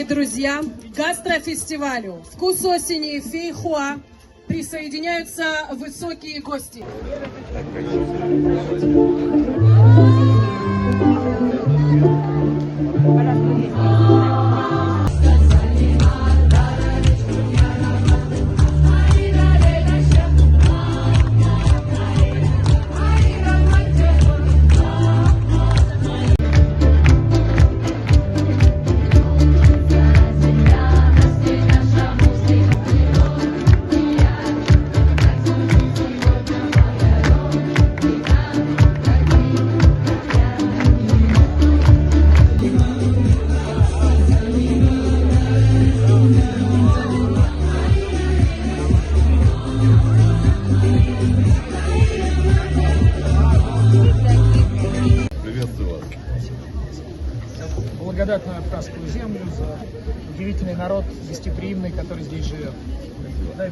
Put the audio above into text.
дорогие друзья, к гастрофестивалю «Вкус осени» Фейхоа присоединяются высокие гости. Благодатную Абхазскую землю, за удивительный народ, гостеприимный, который здесь живет. Дай Бог.